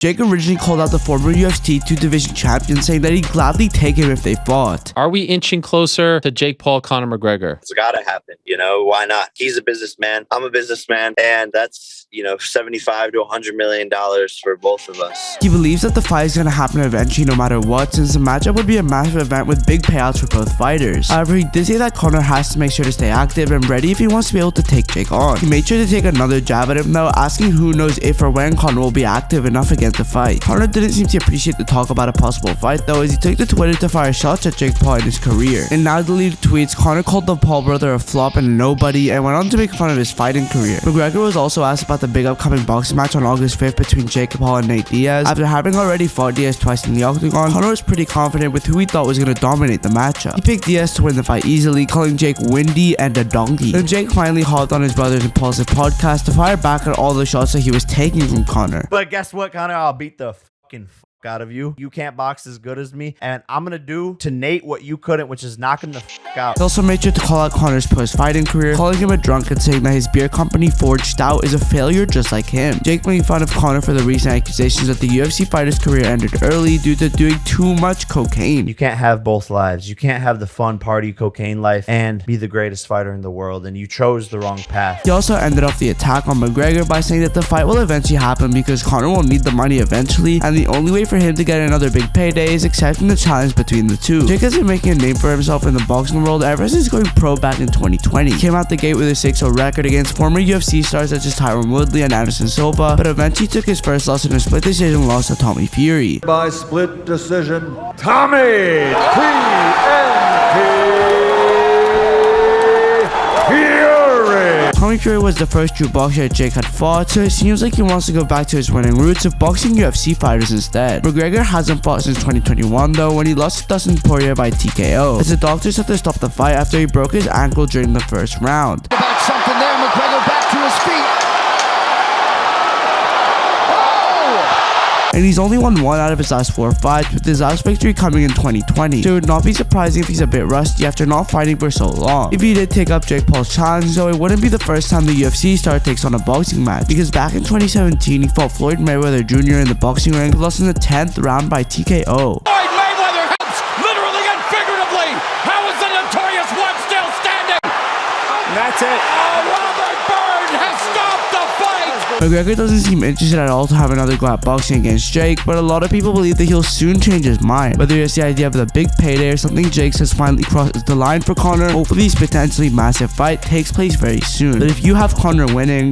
Jake originally called out the former UFC 2 division champion, saying that he'd gladly take him if they fought. Are we inching closer to Jake Paul, Conor McGregor? It's gotta happen. Why not? He's a businessman. I'm a businessman. And that's, $75 to $100 million for both of us. He believes that the fight is going to happen eventually no matter what, since the matchup would be a massive event with big payouts for both fighters. However, he did say that Conor has to make sure to stay active and ready if he wants to be able to take Jake on. He made sure to take another jab at him though, asking who knows if or when Conor will be active enough against the fight. Conor didn't seem to appreciate the talk about a possible fight though, as he took to Twitter to fire shots at Jake Paul in his career. In now deleted tweets, Conor called the Paul brother a flop and nobody, and went on to make fun of his fighting career. McGregor was also asked about the big upcoming boxing match on August 5th between Jake Paul and Nate Diaz. After having already fought Diaz twice in the octagon, Conor was pretty confident with who he thought was going to dominate the matchup. He picked Diaz to win the fight easily, calling Jake windy and a donkey. Then Jake finally hopped on his brother's impulsive podcast to fire back at all the shots that he was taking from Conor. But guess what, Conor? I'll beat the fucking out of you. You can't box as good as me, and I'm gonna do to Nate what you couldn't, which is knock him the fuck out. He also made sure to call out Conor's post-fighting career, calling him a drunk and saying that his beer company Forged Stout is a failure just like him. Jake made fun of Conor for the recent accusations that the UFC fighter's career ended early due to doing too much cocaine. You can't have both lives. You can't have the fun party cocaine life and be the greatest fighter in the world, and you chose the wrong path. He also ended off the attack on McGregor by saying that the fight will eventually happen because Conor will need the money eventually, and the only way for him to get another big payday is accepting the challenge between the two. Jake has been making a name for himself in the boxing world ever since going pro back in 2020. He came out the gate with a 6-0 record against former UFC stars such as Tyron Woodley and Anderson Silva, but eventually took his first loss in a split decision loss to Tommy Fury. By split decision, Tommy TNT Fury. Tommy Fury was the first true boxer that Jake had fought, so it seems like he wants to go back to his winning roots of boxing UFC fighters instead. McGregor hasn't fought since 2021 though, when he lost to Dustin Poirier by TKO, as the doctors had to stop the fight after he broke his ankle during the first round. About something there, McGregor back to his feet. And he's only won 1 out of his last 4 fights, with his last victory coming in 2020. So it would not be surprising if he's a bit rusty after not fighting for so long. If he did take up Jake Paul's challenge though, it wouldn't be the first time the UFC star takes on a boxing match, because back in 2017 he fought Floyd Mayweather Jr. in the boxing ring, but lost in the 10th round by TKO. Floyd Mayweather helps literally and figuratively. How is the notorious one still standing? And that's it. Oh, Robert Byrne has stopped the fight. McGregor doesn't seem interested at all to have another go at boxing against Jake, but a lot of people believe that he'll soon change his mind. Whether it's the idea of the big payday or something Jake says finally crosses the line for Conor, hopefully this potentially massive fight takes place very soon. But if you have Conor winning,